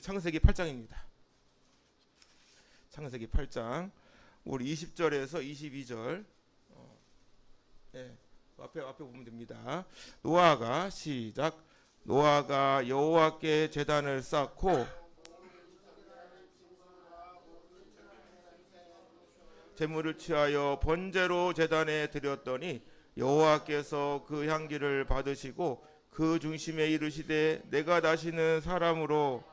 창세기 8장입니다. 창세기 8장 우리 20절에서 22절 네, 앞에 보면 됩니다. 노아가 시작. 노아가 여호와께 제단을 쌓고 제물을 취하여 번제로 제단에 드렸더니 여호와께서 그 향기를 받으시고 그 중심에 이르시되 내가 다시는 사람으로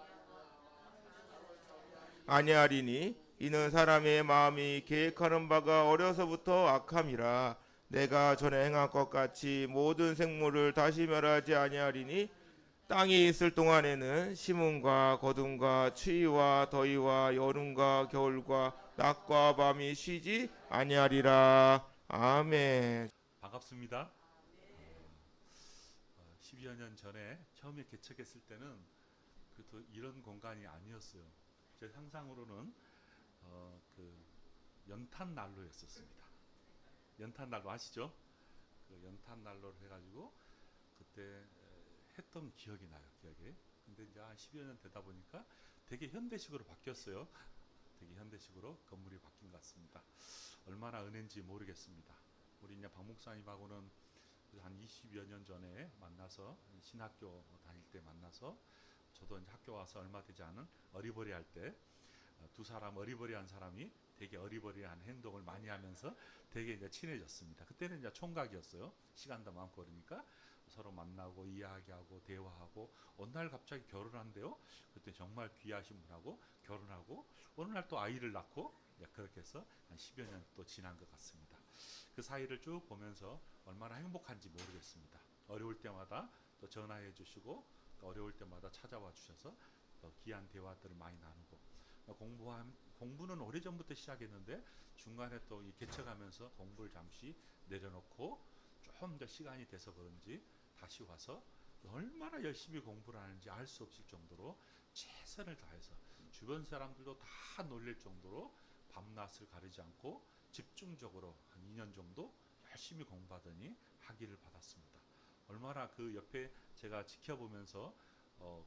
아니하리니 이는 사람의 마음이 계획하는 바가 어려서부터 악함이라. 내가 전에 행한 것 같이 모든 생물을 다시 멸하지 아니하리니 땅이 있을 동안에는 심음과 거둠과 추위와 더위와 여름과 겨울과 낮과 밤이 쉬지 아니하리라. 아멘. 반갑습니다. 12여 년 전에 처음에 개척했을 때는 또 이런 공간이 아니었어요. 제 상상으로는 그 연탄 난로였었습니다. 연탄 난로 아시죠? 그 연탄 난로를 해가지고 그때 했던 기억이 나요. 기억이. 근데 이제 10여 년 되다 보니까 되게 현대식으로 바뀌었어요. 되게 현대식으로 건물이 바뀐 것 같습니다. 얼마나 은혜인지 모르겠습니다. 우리 이제 박 목사님하고는 한 20여 년 전에 만나서 신학교 다닐 때 만나서 저도 이제 학교 와서 얼마 되지 않은 어리버리할 때 두 사람 어리버리한 사람이 되게 어리버리한 행동을 많이 하면서 되게 이제 친해졌습니다. 그때는 이제 총각이었어요. 시간도 많고 그러니까 서로 만나고 이야기하고 대화하고 어느 날 갑자기 결혼한대요. 그때 정말 귀하신 분하고 결혼하고 어느 날 또 아이를 낳고 그렇게 해서 한 10여 년 또 지난 것 같습니다. 그 사이를 쭉 보면서 얼마나 행복한지 모르겠습니다. 어려울 때마다 또 전화해 주시고 또 어려울 때마다 찾아와 주셔서 또 귀한 대화들을 많이 나누고 공부는 오래전부터 시작했는데 중간에 또 개척하면서 공부를 잠시 내려놓고 좀 더 시간이 돼서 그런지 다시 와서 얼마나 열심히 공부를 하는지 알 수 없을 정도로 최선을 다해서 주변 사람들도 다 놀릴 정도로 밤낮을 가리지 않고 집중적으로 한 2년 정도 열심히 공부하더니 학위를 받았습니다. 얼마나 그 옆에 제가 지켜보면서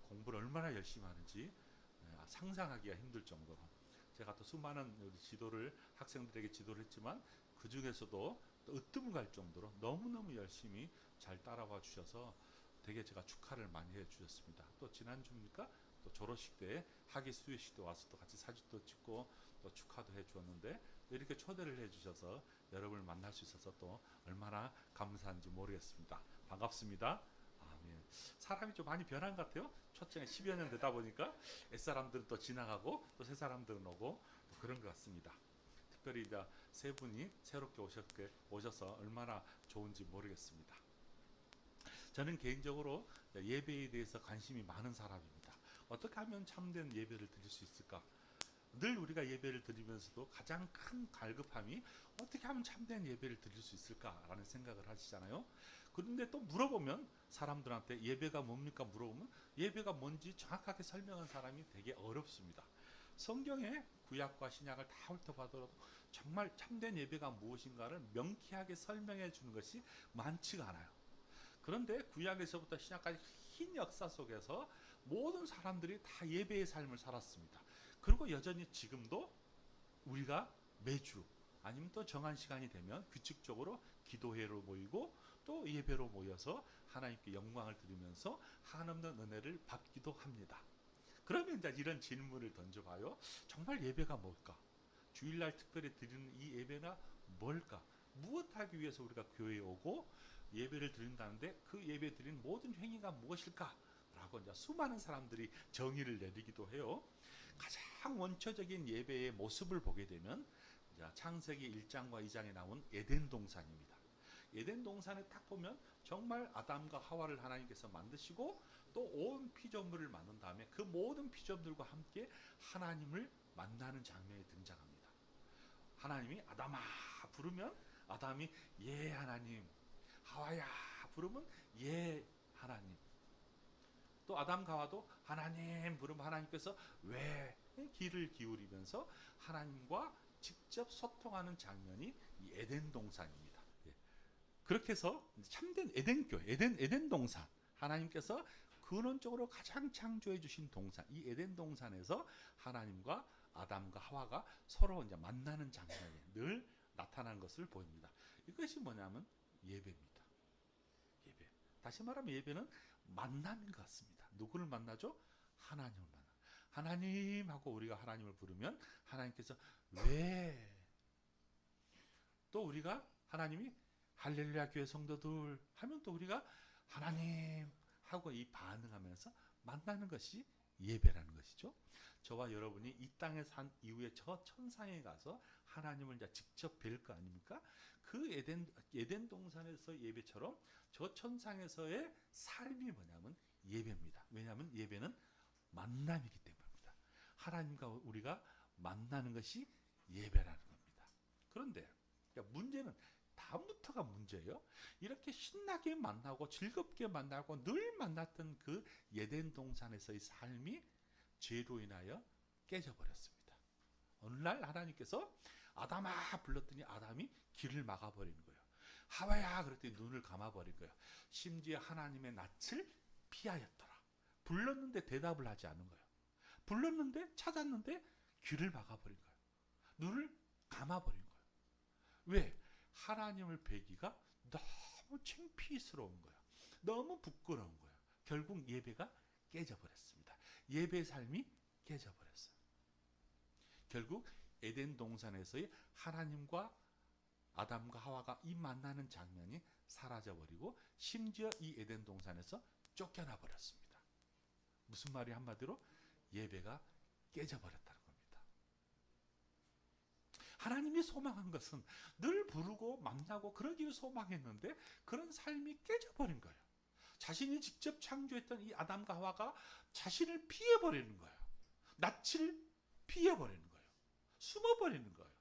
공부를 얼마나 열심히 하는지 상상하기가 힘들 정도로 제가 또 수많은 우리 지도를 학생들에게 지도를 했지만 그 중에서도 또 으뜸갈 정도로 너무너무 열심히 잘 따라와 주셔서 되게 제가 축하를 많이 해 주셨습니다. 또 지난주입니까? 또 졸업식 때 학위 수여식도 와서 또 같이 사진도 찍고 또 축하도 해 주었는데 이렇게 초대를 해 주셔서 여러분을 만날 수 있어서 또 얼마나 감사한지 모르겠습니다. 반갑습니다. 아멘. 사람이 좀 많이 변한 것 같아요. 초창에 10여 년 되다 보니까 옛사람들은 또 지나가고 또 새사람들은 오고 또 그런 것 같습니다. 특별히 이제 세 분이 새롭게 오셔서 얼마나 좋은지 모르겠습니다. 저는 개인적으로 예배에 대해서 관심이 많은 사람입니다. 어떻게 하면 참된 예배를 드릴 수 있을까? 늘 우리가 예배를 드리면서도 가장 큰 갈급함이 어떻게 하면 참된 예배를 드릴 수 있을까라는 생각을 하시잖아요. 그런데 또 물어보면 사람들한테 예배가 뭡니까 물어보면 예배가 뭔지 정확하게 설명한 사람이 되게 어렵습니다. 성경에 구약과 신약을 다 훑어봐도 정말 참된 예배가 무엇인가를 명쾌하게 설명해 주는 것이 많지가 않아요. 그런데 구약에서부터 신약까지 긴 역사 속에서 모든 사람들이 다 예배의 삶을 살았습니다. 그리고 여전히 지금도 우리가 매주 아니면 또 정한 시간이 되면 규칙적으로 기도회로 모이고 또 예배로 모여서 하나님께 영광을 드리면서 한없는 은혜를 받기도 합니다. 그러면 이제 이런 질문을 던져봐요. 정말 예배가 뭘까? 주일날 특별히 드리는 이 예배가 뭘까? 무엇하기 위해서 우리가 교회에 오고 예배를 드린다는데 그 예배 드리는 모든 행위가 무엇일까? 라고 이제 수많은 사람들이 정의를 내리기도 해요. 가장 원초적인 예배의 모습을 보게 되면 이제 창세기 1장과 2장에 나온 에덴 동산입니다. 에덴 동산에 딱 보면 정말 아담과 하와를 하나님께서 만드시고 또 온 피조물을 만든 다음에 그 모든 피조물과 함께 하나님을 만나는 장면이 등장합니다. 하나님이 아담아 부르면 아담이 예 하나님, 하와야 부르면 예 하나님, 또 아담과 하와도 하나님 부르면 하나님께서 왜 귀를 기울이면서 하나님과 직접 소통하는 장면이 이 에덴 동산입니다. 그렇게 해서 참된 에덴교, 에덴 동산, 하나님께서 근원적으로 가장 창조해 주신 동산, 이 에덴 동산에서 하나님과 아담과 하와가 서로 이제 만나는 장면이 늘 나타난 것을 보입니다. 이것이 뭐냐면 예배입니다. 예배. 다시 말하면 예배는 만남인 것 같습니다. 누구를 만나죠? 하나님을 만나. 하나님하고 우리가 하나님을 부르면 하나님께서 왜? 또 우리가 하나님이 할렐루야 교회 성도들 하면 또 우리가 하나님 하고 이 반응하면서 만나는 것이 예배라는 것이죠. 저와 여러분이 이 땅에 산 이후에 저 천상에 가서 하나님을 이제 직접 뵐 거 아닙니까? 그 에덴 동산에서 예배처럼 저 천상에서의 삶이 뭐냐면 예배입니다. 왜냐하면 예배는 만남이기 때문입니다. 하나님과 우리가 만나는 것이 예배라는 겁니다. 그런데 문제는 다음부터가 문제예요. 이렇게 신나게 만나고 즐겁게 만나고 늘 만났던 그 에덴 동산에서의 삶이 죄로 인하여 깨져버렸습니다. 어느 날 하나님께서 아담아 불렀더니 아담이 길을 막아버리는 거예요. 하와야 그랬더니 눈을 감아버린 거예요. 심지어 하나님의 낯을 피하였더라. 불렀는데 대답을 하지 않은 거예요. 불렀는데 찾았는데 귀를 막아버린 거예요. 눈을 감아버린 거예요. 왜? 하나님을 뵈기가 너무 창피스러운 거예요. 너무 부끄러운 거예요. 결국 예배가 깨져버렸습니다. 예배의 삶이 깨져버렸어요. 결국 에덴 동산에서의 하나님과 아담과 하와가 이 만나는 장면이 사라져버리고 심지어 이 에덴 동산에서 쫓겨나 버렸습니다. 무슨 말이 한마디로 예배가 깨져버렸다는 겁니다. 하나님이 소망한 것은 늘 부르고 만나고 그러기를 소망했는데 그런 삶이 깨져버린 거예요. 자신이 직접 창조했던 이 아담과 하와가 자신을 피해버리는 거예요. 낯을 피해버리는 거예요. 숨어버리는 거예요.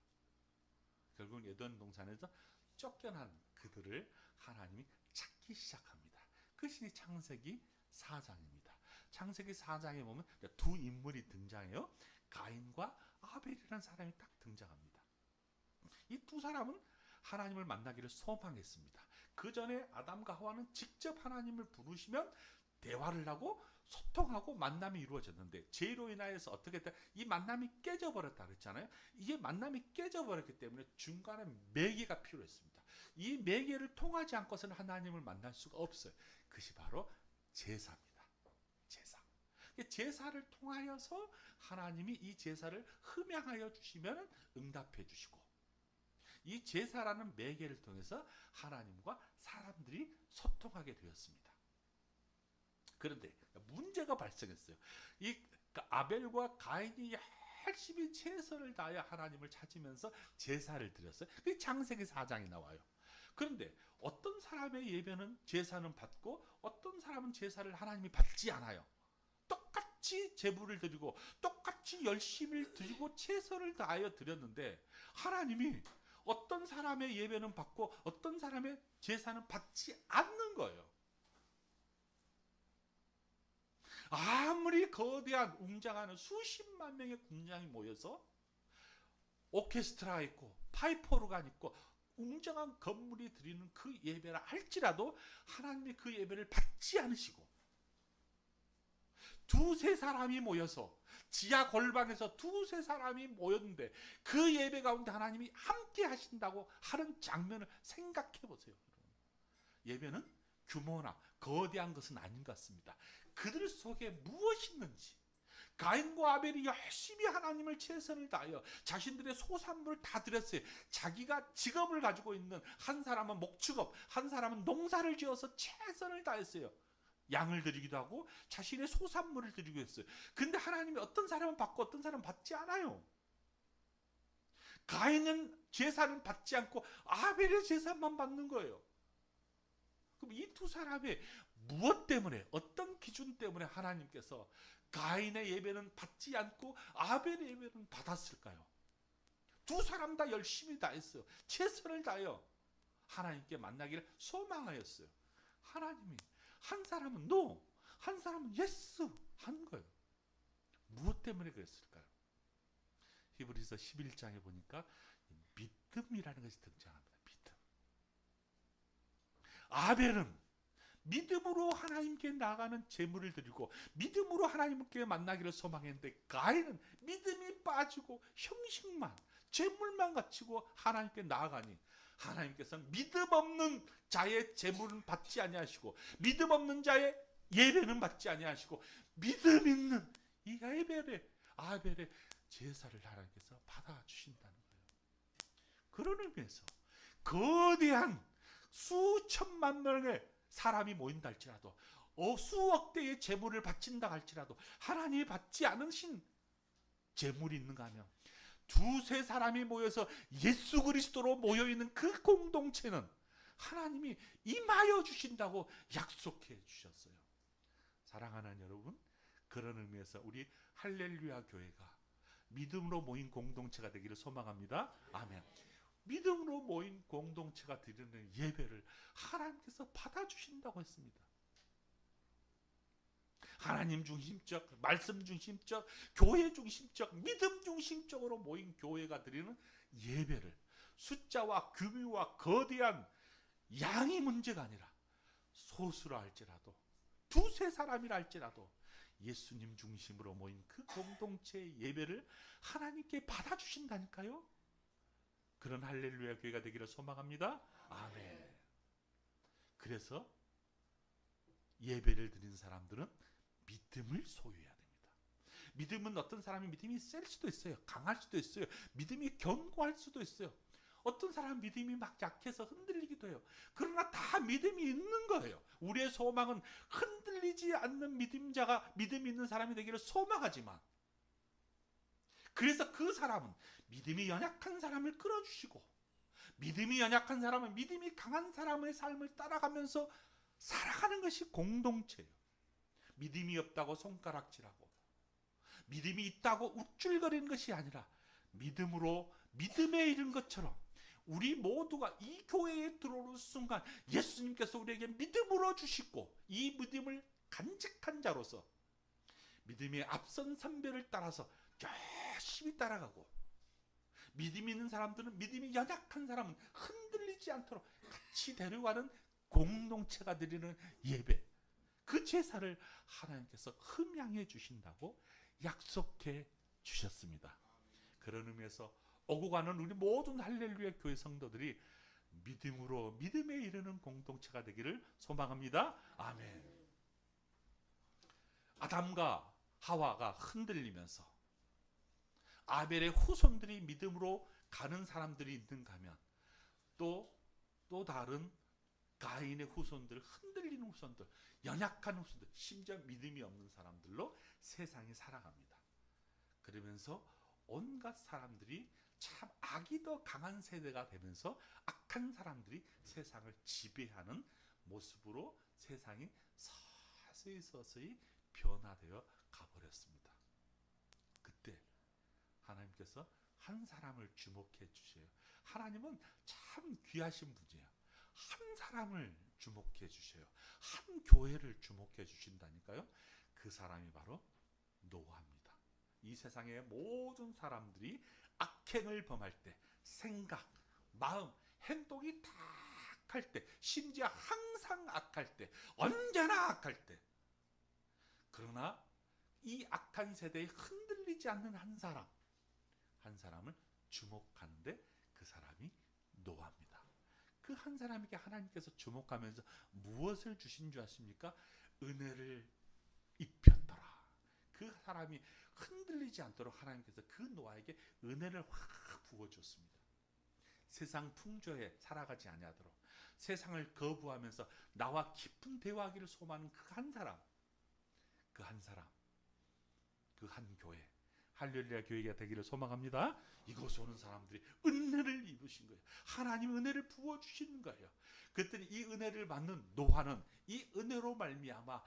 결국 에덴 동산에서 쫓겨난 그들을 하나님이 찾기 시작합니다. 그것이 창세기 4장입니다. 창세기 4장에 보면 두 인물이 등장해요. 가인과 아벨이라는 사람이 딱 등장합니다. 이 두 사람은 하나님을 만나기를 소망했습니다. 그 전에 아담과 하와는 직접 하나님을 부르시면 대화를 하고 소통하고 만남이 이루어졌는데 죄로 인하여서 어떻게 했다? 이 만남이 깨져버렸다 그랬잖아요. 이게 만남이 깨져버렸기 때문에 중간에 매개가 필요했습니다. 이 매개를 통하지 않고서는 하나님을 만날 수가 없어요. 그것이 바로 제사입니다. 제사. 제사를 통하여서 하나님이 이 제사를 흠양하여 주시면 응답해 주시고 이 제사라는 매개를 통해서 하나님과 사람들이 소통하게 되었습니다. 그런데 문제가 발생했어요. 이 아벨과 가인이 열심히 최선을 다하여 하나님을 찾으면서 제사를 드렸어요. 그게 창세기 4장에 나와요. 그런데 어떤 사람의 예배는 제사는 받고 어떤 사람은 제사를 하나님이 받지 않아요. 똑같이 제물을 드리고 똑같이 열심히 드리고 최선을 다하여 드렸는데 하나님이 어떤 사람의 예배는 받고 어떤 사람의 제사는 받지 않는 거예요. 아무리 거대한 웅장한 수십만 명의 군량이 모여서 오케스트라 있고 파이프 오르간 있고 웅장한 건물이 드리는 그 예배라 할지라도 하나님이 그 예배를 받지 않으시고 두세 사람이 모여서 지하 골방에서 두세 사람이 모였는데 그 예배 가운데 하나님이 함께 하신다고 하는 장면을 생각해 보세요. 예배는 규모나 거대한 것은 아닌 것 같습니다. 그들 속에 무엇이 있는지 가인과 아벨이 열심히 하나님을 최선을 다하여 자신들의 소산물을 다 드렸어요. 자기가 직업을 가지고 있는 한 사람은 목축업, 한 사람은 농사를 지어서 최선을 다했어요. 양을 드리기도 하고 자신의 소산물을 드리기도 했어요. 근데 하나님이 어떤 사람은 받고 어떤 사람은 받지 않아요. 가인은 제사를 받지 않고 아벨의 제사만 받는 거예요. 그럼 이 두 사람의 무엇 때문에 어떤 기준 때문에 하나님께서 가인의 예배는 받지 않고 아벨의 예배는 받았을까요? 두 사람 다 열심히 다했어요. 최선을 다하여 하나님께 만나기를 소망하였어요. 하나님이 한 사람은 no, 한 사람은 yes 한 거예요. 무엇 때문에 그랬을까요? 히브리서 11장에 보니까 믿음이라는 것이 등장합니다. 믿음. 아벨은 믿음으로 하나님께 나가는 제물을 드리고 믿음으로 하나님께 만나기를 소망했는데 가인은 믿음이 빠지고 형식만 제물만 갖추고 하나님께 나아가니 하나님께서는 믿음 없는 자의 제물은 받지 아니하시고 믿음 없는 자의 예배는 받지 아니하시고 믿음 있는 이 아벨의 제사를 하나님께서 받아주신다는 거예요. 그런 의미에서 거대한 수천만 명의 사람이 모인다 할지라도 수억 대의 제물을 바친다 할지라도 하나님이 받지 않으신 제물이 있는가 하면 두세 사람이 모여서 예수 그리스도로 모여있는 그 공동체는 하나님이 임하여 주신다고 약속해 주셨어요. 사랑하는 여러분, 그런 의미에서 우리 할렐루야 교회가 믿음으로 모인 공동체가 되기를 소망합니다. 아멘. 믿음으로 모인 공동체가 드리는 예배를 하나님께서 받아주신다고 했습니다. 하나님 중심적, 말씀 중심적, 교회 중심적, 믿음 중심적으로 모인 교회가 드리는 예배를 숫자와 규모와 거대한 양이 문제가 아니라 소수라 할지라도 두세 사람이라 할지라도 예수님 중심으로 모인 그 공동체의 예배를 하나님께 받아주신다니까요. 그런 할렐루야 교회가 되기를 소망합니다. 아멘. 그래서 예배를 드리는 사람들은 믿음을 소유해야 됩니다. 믿음은 어떤 사람이 믿음이 셀 수도 있어요. 강할 수도 있어요. 믿음이 견고할 수도 있어요. 어떤 사람은 믿음이 막 약해서 흔들리기도 해요. 그러나 다 믿음이 있는 거예요. 우리의 소망은 흔들리지 않는 믿음 있는 사람이 되기를 소망하지만, 그래서 그 사람은 믿음이 연약한 사람을 끌어주시고, 믿음이 연약한 사람은 믿음이 강한 사람의 삶을 따라가면서 살아가는 것이 공동체예요. 믿음이 없다고 손가락질하고 믿음이 있다고 우쭐거리는 것이 아니라 믿음으로 믿음에 이른 것처럼 우리 모두가 이 교회에 들어오는 순간 예수님께서 우리에게 믿음으로 주시고 이 믿음을 간직한 자로서 믿음의 앞선 선배를 따라서 열심히 따라가고, 믿음이 있는 사람들은 믿음이 연약한 사람은 흔들리지 않도록 같이 데려가는 공동체가 드리는 예배, 그 제사를 하나님께서 흠양해 주신다고 약속해 주셨습니다. 그런 의미에서 오고 가는 우리 모든 할렐루야 교회 성도들이 믿음으로 믿음에 이르는 공동체가 되기를 소망합니다. 아멘. 아담과 하와가 흔들리면서 아벨의 후손들이 믿음으로 가는 사람들이 있는가 하면 또 다른 가인의 후손들, 흔들리는 후손들, 연약한 후손들, 심지어 믿음이 없는 사람들로 세상이 살아갑니다. 그러면서 온갖 사람들이 참 악이 더 강한 세대가 되면서 악한 사람들이 세상을 지배하는 모습으로 세상이 서서히 변화되어 가버렸습니다. 그때 하나님께서 한 사람을 주목해 주세요. 하나님은 참 귀하신 분이에요. 한 사람을 주목해 주셔요. 한 교회를 주목해 주신다니까요. 그 사람이 바로 노아입니다. 이 세상의 모든 사람들이 악행을 범할 때 생각, 마음, 행동이 다 악할 때, 심지어 항상 악할 때, 언제나 악할 때, 그러나 이 악한 세대에 흔들리지 않는 한 사람을 주목하는데 그 사람이 노아입니다. 그 한 사람에게 하나님께서 주목하면서 무엇을 주신 줄 아십니까? 은혜를 입혔더라. 그 사람이 흔들리지 않도록 하나님께서 그 노아에게 은혜를 확 부어줬습니다. 세상 풍조에 살아가지 아니하도록 세상을 거부하면서 나와 깊은 대화하기를 소망하는 그 한 사람, 그 한 교회, 할렐루야 교회가 되기를 소망합니다. 이곳에 오는 사람들이 은혜를 입으신 거예요. 하나님 은혜를 부어주시는 거예요. 그랬더니 이 은혜를 받는 노아는 이 은혜로 말미암아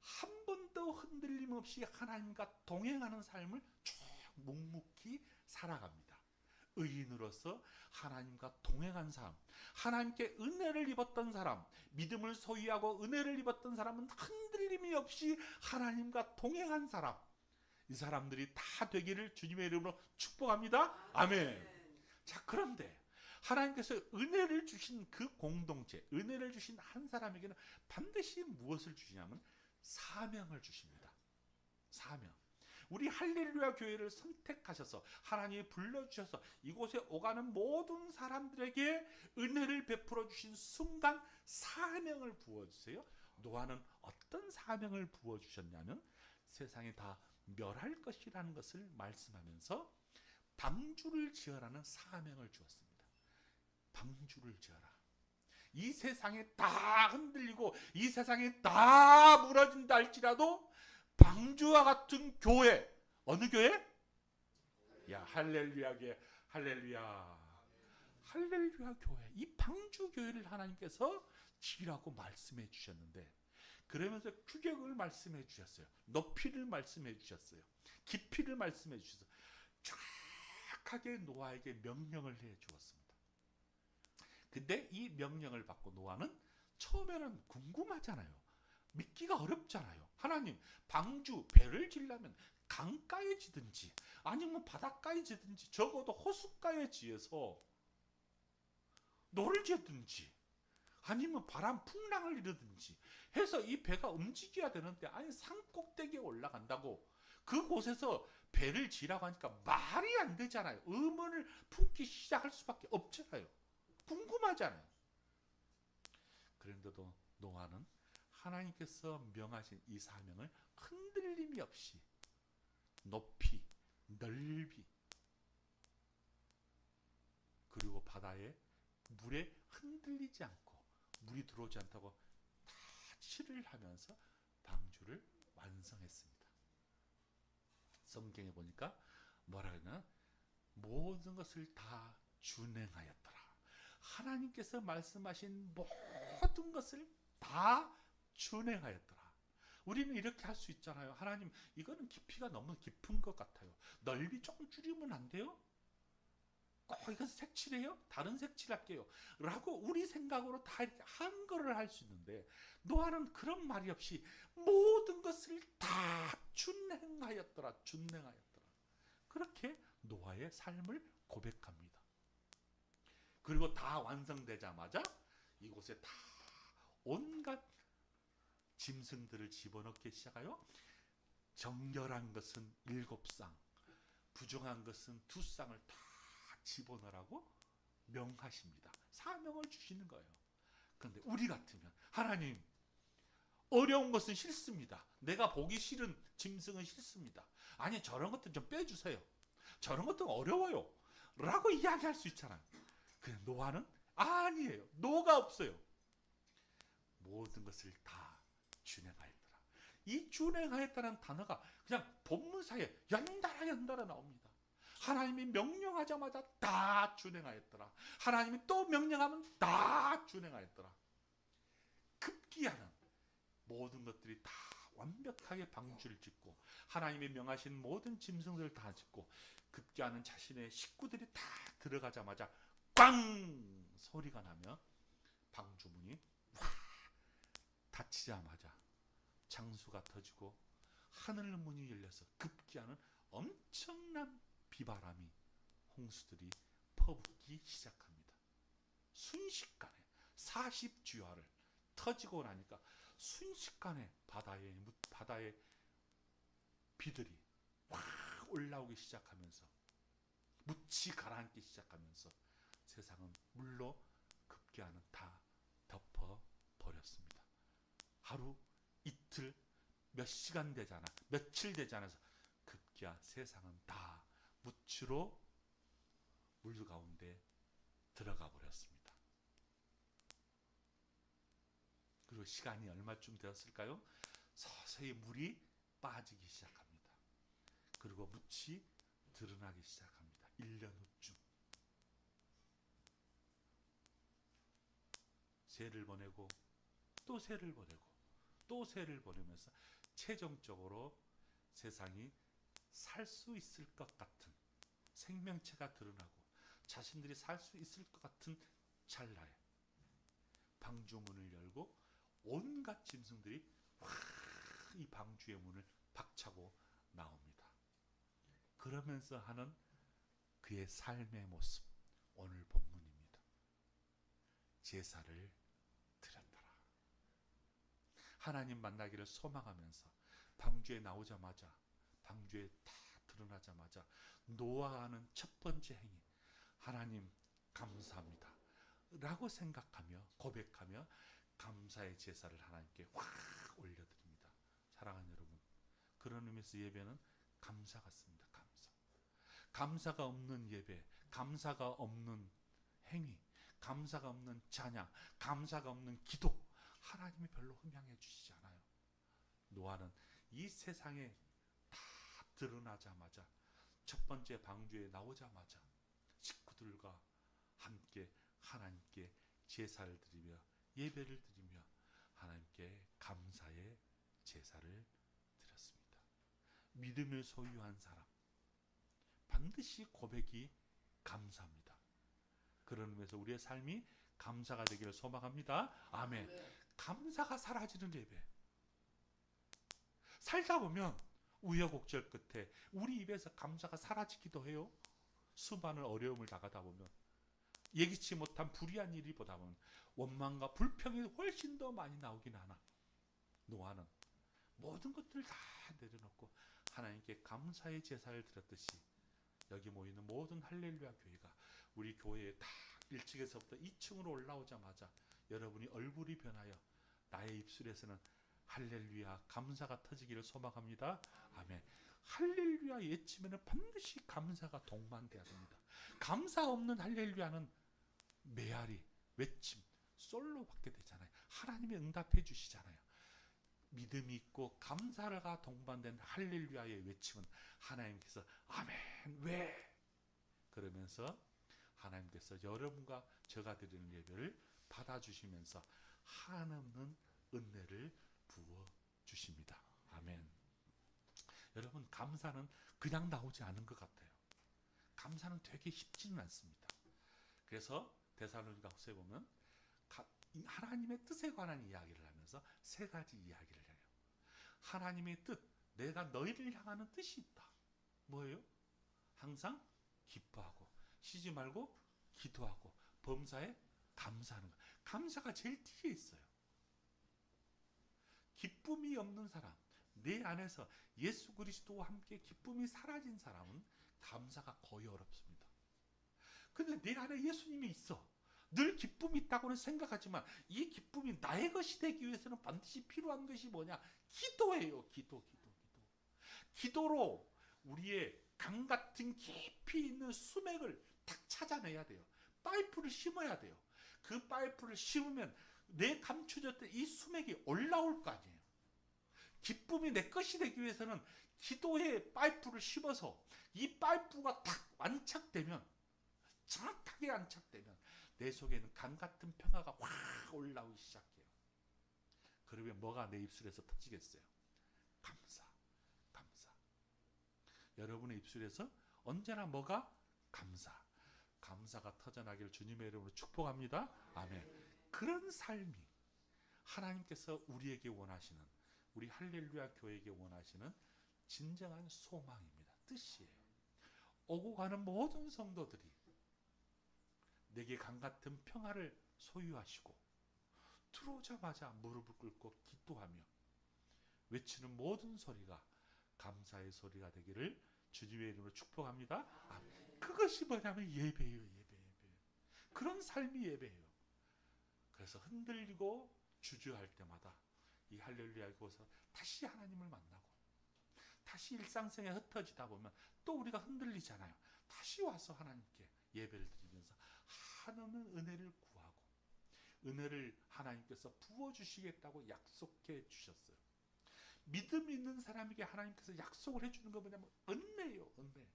한 번도 흔들림 없이 하나님과 동행하는 삶을 쭉 묵묵히 살아갑니다. 의인으로서 하나님과 동행한 사람, 하나님께 은혜를 입었던 사람, 믿음을 소유하고 은혜를 입었던 사람은 흔들림이 없이 하나님과 동행한 사람, 이 사람들이 다 되기를 주님의 이름으로 축복합니다. 아멘. 자, 그런데 하나님께서 은혜를 주신 그 공동체, 은혜를 주신 한 사람에게는 반드시 무엇을 주시냐면 사명을 주십니다. 사명. 우리 할렐루야 교회를 선택하셔서 하나님이 불러주셔서 이곳에 오가는 모든 사람들에게 은혜를 베풀어 주신 순간 사명을 부어주세요. 노아는 어떤 사명을 부어주셨냐면 세상에 다 멸할 것이라는 것을 말씀하면서 방주를 지어라는 사명을 주었습니다. 방주를 지어라. 이 세상에 다 흔들리고 이 세상에 다 무너진다 할지라도 방주와 같은 교회, 어느 교회? 야, 할렐루야 교회, 할렐루야, 할렐루야 교회. 이 방주 교회를 하나님께서 지으라고 말씀해 주셨는데, 그러면서 규격을 말씀해 주셨어요. 높이를 말씀해 주셨어요. 깊이를 말씀해 주셨어요. 정확하게 노아에게 명령을 해 주었습니다. 근데 이 명령을 받고 노아는 처음에는 궁금하잖아요. 믿기가 어렵잖아요. 하나님, 방주, 배를 지려면 강가에 지든지 아니면 바닷가에 지든지 적어도 호숫가에 지어서 노를 지든지 아니면 바람 풍랑을 이루든지 해서 이 배가 움직여야 되는데, 아니 산꼭대기에 올라간다고 그곳에서 배를 지라고 하니까 말이 안 되잖아요. 의문을 품기 시작할 수밖에 없잖아요. 궁금하잖아요. 그런데도 노아는 하나님께서 명하신 이 사명을 흔들림이 없이 높이, 넓이, 그리고 바다에 물에 흔들리지 않고 물이 들어오지 않다고 다 칠을 하면서 방주를 완성했습니다. 성경에 보니까 뭐라 그러나 모든 것을 다 준행하였더라. 하나님께서 말씀하신 모든 것을 다 준행하였더라. 우리는 이렇게 할 수 있잖아요. 하나님, 이거는 깊이가 너무 깊은 것 같아요. 넓이 조금 줄이면 안 돼요? 꼭 이것을 색칠해요? 다른 색칠할게요. 라고 우리 생각으로 다 이렇게 한 거를 할 수 있는데, 노아는 그런 말이 없이 모든 것을 다 준행하였더라. 준행하였더라. 그렇게 노아의 삶을 고백합니다. 그리고 다 완성되자마자 이곳에 다 온갖 짐승들을 집어넣기 시작하여 정결한 것은 7쌍, 부정한 것은 2쌍을 다 집어넣으라고 명하십니다. 사명을 주시는 거예요. 그런데 우리 같으면, 하나님, 어려운 것은 싫습니다. 내가 보기 싫은 짐승은 싫습니다. 아니, 저런 것들 좀 빼주세요. 저런 것도 어려워요. 라고 이야기할 수 있잖아요. 근데 노아는 아니에요. 노가 없어요. 모든 것을 다 준행하였더라. 이 준행하였다는 단어가 그냥 본문사에 연달아 나옵니다. 하나님이 명령하자마자 다 준행하였더라. 하나님이 또 명령하면 다 준행하였더라. 급기야는 모든 것들이 다 완벽하게 방주를 짓고 하나님이 명하신 모든 짐승들을 다 짓고, 급기야는 자신의 식구들이 다 들어가자마자 꽝 소리가 나며 방주문이 닫히자마자 창수가 터지고 하늘 문이 열려서 급기야는 엄청난 비바람이, 홍수들이 퍼붓기 시작합니다. 순식간에 40주야를 터지고 나니까 순식간에 바다의 비들이 확 올라오기 시작하면서 묻히 가라앉기 시작하면서 세상은 물로 급기야는 다 덮어버렸습니다. 하루, 이틀, 몇 시간 되지 않아, 며칠 되지 않아서 급기야 세상은 다 묻히로 물 가운데 들어가 버렸습니다. 그리고 시간이 얼마쯤 되었을까요? 서서히 물이 빠지기 시작합니다. 그리고 묻히 드러나기 시작합니다. 1년 후쯤 새를 보내고 또 새를 보내고 또 새를 보내면서 최종적으로 세상이 살 수 있을 것 같은 생명체가 드러나고 자신들이 살 수 있을 것 같은 찰나에 방주문을 열고 온갖 짐승들이 이 방주의 문을 박차고 나옵니다. 그러면서 하는 그의 삶의 모습, 오늘 본문입니다. 제사를 드렸더라. 하나님 만나기를 소망하면서 방주에 나오자마자, 방주에 다 드러나자마자 노아하는 첫 번째 행위, 하나님 감사합니다 라고 생각하며 고백하며 감사의 제사를 하나님께 확 올려드립니다. 사랑하는 여러분, 그런 의미에서 예배는 감사 같습니다. 감사가 없는 예배, 감사가 없는 행위, 감사가 없는 찬양, 감사가 없는 기도, 하나님이 별로 흠양해 주시지 않아요. 노아는 이 세상에 다 드러나자마자, 첫 번째 방주에 나오자마자 식구들과 함께 하나님께 제사를 드리며 예배를 드리며 하나님께 감사의 제사를 드렸습니다. 믿음을 소유한 사람, 반드시 고백이 감사합니다. 그런 의미에서 우리의 삶이 감사가 되기를 소망합니다. 아멘. 감사가 사라지는 예배. 살다 보면 우여곡절 끝에 우리 입에서 감사가 사라지기도 해요. 수많은 어려움을 당하다 보면, 예기치 못한 불의한 일이 보다 보면 원망과 불평이 훨씬 더 많이 나오긴 하나, 노아는 모든 것들을 다 내려놓고 하나님께 감사의 제사를 드렸듯이 여기 모이는 모든 할렐루야 교회가, 우리 교회에 다 1층에서부터 2층으로 올라오자마자 여러분이 얼굴이 변하여 나의 입술에서는 할렐루야 감사가 터지기를 소망합니다. 아멘. 할렐루야 외치면 반드시 감사가 동반돼야 됩니다. 감사 없는 할렐루야는 메아리, 외침, 솔로밖에 되잖아요. 하나님이 응답해 주시잖아요. 믿음이 있고 감사가 동반된 할렐루야의 외침은 하나님께서 아멘 왜? 그러면서 하나님께서 여러분과 제가 드리는 예배를 받아주시면서 한없는 은혜를 부어주십니다. 아멘. 여러분, 감사는 그냥 나오지 않은 것 같아요. 감사는 되게 쉽지는 않습니다. 그래서 데살로니가 후서에 보면 하나님의 뜻에 관한 이야기를 하면서 세 가지 이야기를 해요. 하나님의 뜻, 내가 너희를 향하는 뜻이 있다. 뭐예요? 항상 기뻐하고 쉬지 말고 기도하고 범사에 감사하는 것. 감사가 제일 뒤에 있어요. 기쁨이 없는 사람, 내 안에서 예수 그리스도와 함께 기쁨이 사라진 사람은 감사가 거의 어렵습니다. 근데 내 안에 예수님이 있어. 늘 기쁨이 있다고는 생각하지만 이 기쁨이 나의 것이 되기 위해서는 반드시 필요한 것이 뭐냐? 기도예요. 기도. 기도로 우리의 강 같은 깊이 있는 수맥을 딱 찾아내야 돼요. 파이프를 심어야 돼요. 그 파이프를 심으면 내 감추졌던 이 수맥이 올라올 거 아니에요. 기쁨이 내 것이 되기 위해서는 기도의 파이프를 심어서 이 파이프가 딱 완착되면, 정확하게 안착되면 내 속에는 강 같은 평화가 확 올라오기 시작해요. 그러면 뭐가 내 입술에서 터지겠어요? 감사. 여러분의 입술에서 언제나 뭐가? 감사가 터져나기를 주님의 이름으로 축복합니다. 아멘. 그런 삶이 하나님께서 우리에게 원하시는, 우리 할렐루야 교회에게 원하시는 진정한 소망입니다. 뜻이에요. 오고 가는 모든 성도들이 내게 강 같은 평화를 소유하시고 들어오자마자 무릎을 꿇고 기도하며 외치는 모든 소리가 감사의 소리가 되기를 주님의 이름으로 축복합니다. 그것이 뭐냐면 예배예요. 그런 삶이 예배예요. 그래서 흔들리고 주저할 때마다 이 할렐루야에 거기서 다시 하나님을 만나고 다시 일상생에 흩어지다 보면 또 우리가 흔들리잖아요. 다시 와서 하나님께 예배를 드리면서 한없는 은혜를 구하고 은혜를 하나님께서 부어주시겠다고 약속해 주셨어요. 믿음 있는 사람에게 하나님께서 약속을 해주는 거 뭐냐면 은혜예요. 은혜.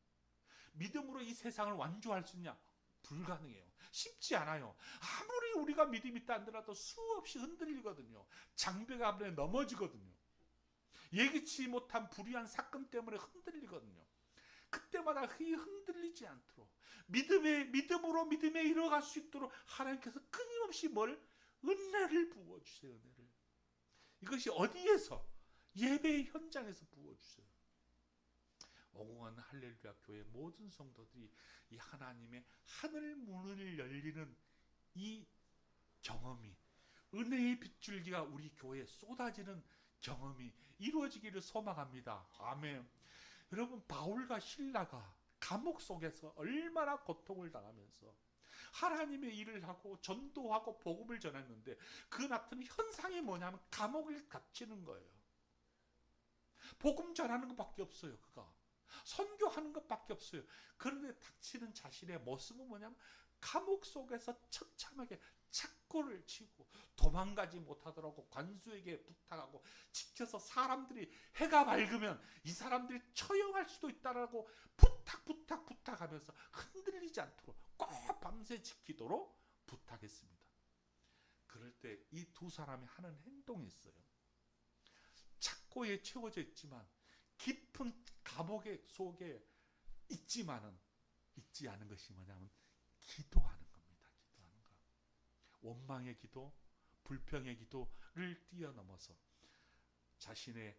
믿음으로 이 세상을 완주할 수 있냐? 불가능해요. 쉽지 않아요. 아무리 우리가 믿음이 있다 하더라도 수없이 흔들리거든요. 장벽 앞에 넘어지거든요. 예기치 못한 불의한 사건 때문에 흔들리거든요. 그때마다 흔들리지 않도록 믿음으로 믿음에 이뤄갈 수 있도록 하나님께서 끊임없이 은혜를 부어주세요. 은혜를. 이것이 어디에서? 예배의 현장에서 부어주세요. 오공한 할렐루야 교회 모든 성도들이 이 하나님의 하늘 문을 열리는 이 경험이, 은혜의 빗줄기가 우리 교회에 쏟아지는 경험이 이루어지기를 소망합니다. 아멘. 여러분, 바울과 실라가 감옥 속에서 얼마나 고통을 당하면서 하나님의 일을 하고 전도하고 복음을 전했는데, 그 나타난 현상이 뭐냐면 감옥에 갇히는 거예요. 복음 전하는 것밖에 없어요. 그가 선교하는 것밖에 없어요. 그런데 닥치는 자신의 모습은 뭐냐면 감옥 속에서 처참하게 착고를 치고 도망가지 못하더라고 관수에게 부탁하고 지켜서 사람들이 해가 밝으면 이 사람들이 처형할 수도 있다라고 부탁하면서 흔들리지 않도록 꼭 밤새 지키도록 부탁했습니다. 그럴 때 이 두 사람이 하는 행동이 있어요. 착고에 채워져 있지만 깊은 감옥의 속에 있지만은 있지 않은 것이 뭐냐면 기도하는 겁니다. 기도하는 거. 원망의 기도, 불평의 기도를 뛰어넘어서 자신의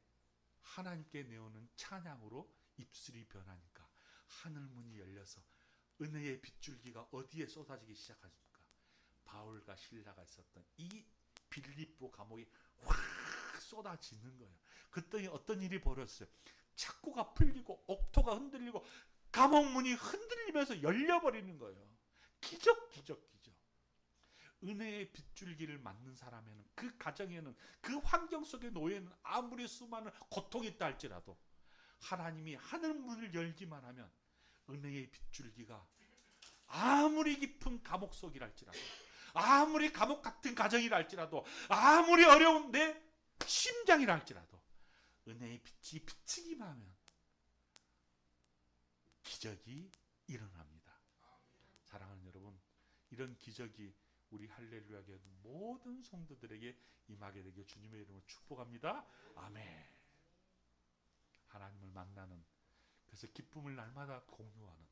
하나님께 내오는 찬양으로 입술이 변하니까 하늘 문이 열려서 은혜의 빗줄기가 어디에 쏟아지기 시작하십니까? 바울과 실라가 있었던 이 빌립보 감옥이 확 쏟아지는 거예요. 그랬더니 어떤 일이 벌어졌어요. 착고가 풀리고 옥토가 흔들리고 감옥 문이 흔들리면서 열려버리는 거예요. 기적. 은혜의 빗줄기를 맞는 사람에는, 그 가정에는, 그 환경 속에 놓여있는 아무리 수많은 고통이 있다 할지라도 하나님이 하늘 문을 열기만 하면 은혜의 빗줄기가 아무리 깊은 감옥 속이라 할지라도, 아무리 감옥 같은 가정이라 할지라도, 아무리 어려운 내 심장이라 할지라도 은혜의 빛이 비치기만 하면 기적이 일어납니다. 사랑하는 여러분, 이런 기적이 우리 할렐루야 교회 모든 성도들에게 임하게 되길 주님의 이름으로 축복합니다. 아멘. 하나님을 만나는, 그래서 기쁨을 날마다 공유하는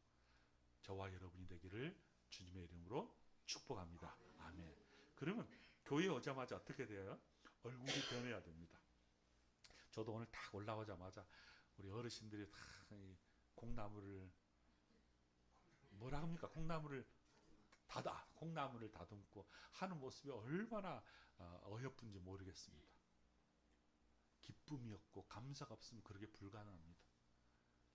저와 여러분이 되기를 주님의 이름으로 축복합니다. 아멘. 그러면 교회에 오자마자 어떻게 돼요? 얼굴이 변해야 됩니다. 저도 오늘 딱 올라오자마자 우리 어르신들이 다 콩나물을 뭐라 합니까? 콩나물을 다듬고 하는 모습이 얼마나 어여쁜지 모르겠습니다. 기쁨이 없고 감사가 없으면 그렇게 불가능합니다.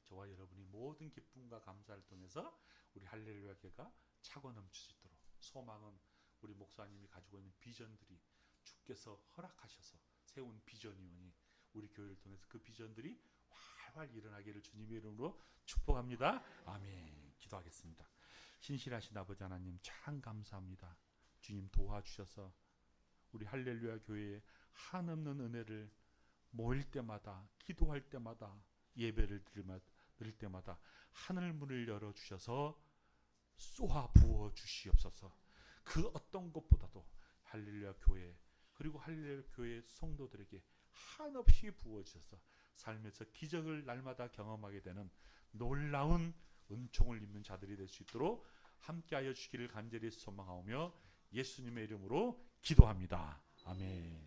저와 여러분이 모든 기쁨과 감사를 통해서 우리 할렐루야 교회가 차고 넘칠 수 있도록, 소망은 우리 목사님이 가지고 있는 비전들이 주께서 허락하셔서 세운 비전이오니 우리 교회를 통해서 그 비전들이 활활 일어나기를 주님의 이름으로 축복합니다. 아멘. 기도하겠습니다. 신실하신 아버지 하나님, 참 감사합니다. 주님 도와주셔서 우리 할렐루야 교회에 한없는 은혜를 모일 때마다, 기도할 때마다, 예배를 드릴 때마다 하늘 문을 열어주셔서 쏘아 부어 주시옵소서. 그 어떤 것보다도 할렐루야 교회, 그리고 할렐루야 교회 성도들에게 한없이 부어주셔서 삶에서 기적을 날마다 경험하게 되는 놀라운 은총을 입는 자들이 될 수 있도록 함께하여 주기를 간절히 소망하오며 예수님의 이름으로 기도합니다. 아멘.